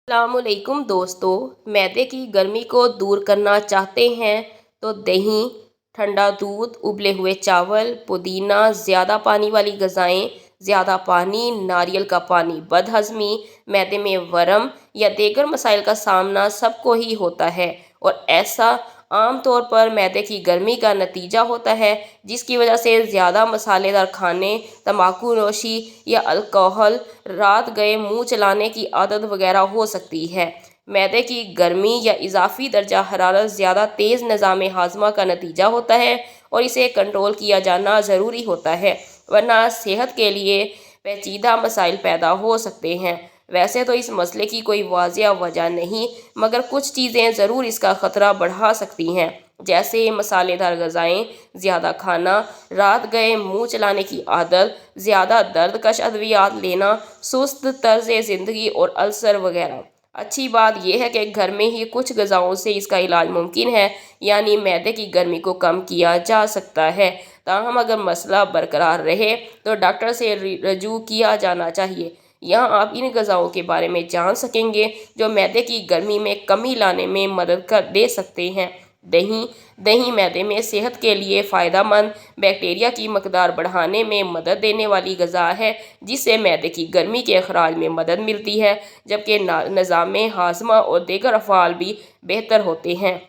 अस्सलामुअलैकुम दोस्तों। मैदे की गर्मी को दूर करना चाहते हैं तो दही, ठंडा दूध, उबले हुए चावल, पुदीना, ज़्यादा पानी वाली ग़िज़ाएँ, ज़्यादा पानी, नारियल का पानी, बदहज़मी, मैदे में वरम या दीगर मसाइल का सामना सबको ही होता है और ऐसा आम तौर पर मैदे की गर्मी का नतीजा होता है, जिसकी वजह से ज़्यादा मसालेदार खाने, तंबाकू नोशी या अल्कोहल, रात गए मुंह चलाने की आदत वगैरह हो सकती है। मैदे की गर्मी या इजाफी दर्जा हरारत ज़्यादा तेज़ निज़ाम हाज़मा का नतीजा होता है और इसे कंट्रोल किया जाना ज़रूरी होता है, वरना सेहत के लिए पेचीदा मसाइल पैदा हो सकते हैं। वैसे तो इस मसले की कोई वाज़िया वजह नहीं, मगर कुछ चीज़ें ज़रूर इसका ख़तरा बढ़ा सकती हैं, जैसे मसालेदार ग़िज़ाएँ, ज़्यादा खाना, रात गए मुंह चलाने की आदत, ज़्यादा दर्दकश अद्वियात लेना, सुस्त तर्ज़ ज़िंदगी और अल्सर वगैरह। अच्छी बात यह है कि घर में ही कुछ ग़िज़ाओं से इसका इलाज मुमकिन है, यानी मैदे की गर्मी को कम किया जा सकता है। ताहम अगर मसला बरकरार रहे तो डॉक्टर से रजू किया जाना चाहिए। यहाँ आप इन ग़िज़ाओं के बारे में जान सकेंगे जो मैदे की गर्मी में कमी लाने में मदद दे सकते हैं। दही दही मैदे में सेहत के लिए फ़ायदेमंद बैक्टीरिया की मकदार बढ़ाने में मदद देने वाली ग़िज़ा है, जिससे मैदे की गर्मी के अखराज में मदद मिलती है, जबकि निज़ाम हाज़मा और दीगर अफ़आल भी बेहतर होते हैं।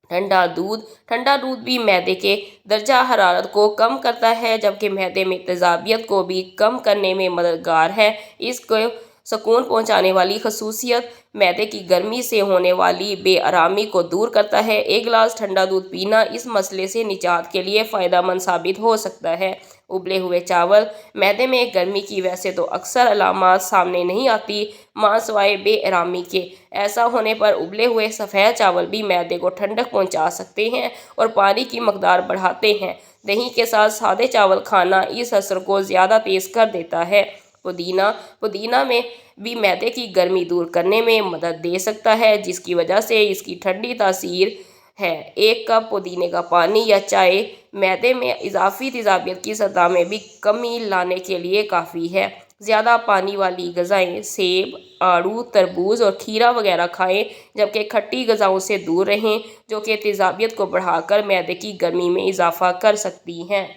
ठंडा दूध भी मैदे के दर्जा हरारत को कम करता है, जबकि मैदे में तेज़ाबियत को भी कम करने में मददगार है। इसको सुकून पहुंचाने वाली खसूसियत मैदे की गर्मी से होने वाली बेआरामी को दूर करता है। एक गिलास ठंडा दूध पीना इस मसले से निजात के लिए फ़ायदेमंद साबित हो सकता है। उबले हुए चावल मैदे में गर्मी की वैसे तो अक्सर अलामात सामने नहीं आती, मांसवाए बेआरामी के। ऐसा होने पर उबले हुए सफ़ेद चावल भी मैदे को ठंडक पहुंचा सकते हैं और पानी की मकदार बढ़ाते हैं। दही के साथ सादे चावल खाना इस असर को ज़्यादा तेज़ कर देता है। पुदीना में भी मैदे की गर्मी दूर करने में मदद दे सकता है, जिसकी वजह से इसकी ठंडी तासीर है। एक कप पुदीने का पानी या चाय मैदे में इजाफी तेज़ाबियत की सतह में भी कमी लाने के लिए काफ़ी है। ज़्यादा पानी वाली ग़िज़ाएँ सेब, आड़ू, तरबूज और खीरा वगैरह खाएं, जबकि खट्टी ग़िज़ाओं से दूर रहें, जो कि तेज़ाबियत को बढ़ाकर मैदे की गर्मी में इजाफ़ा कर सकती हैं।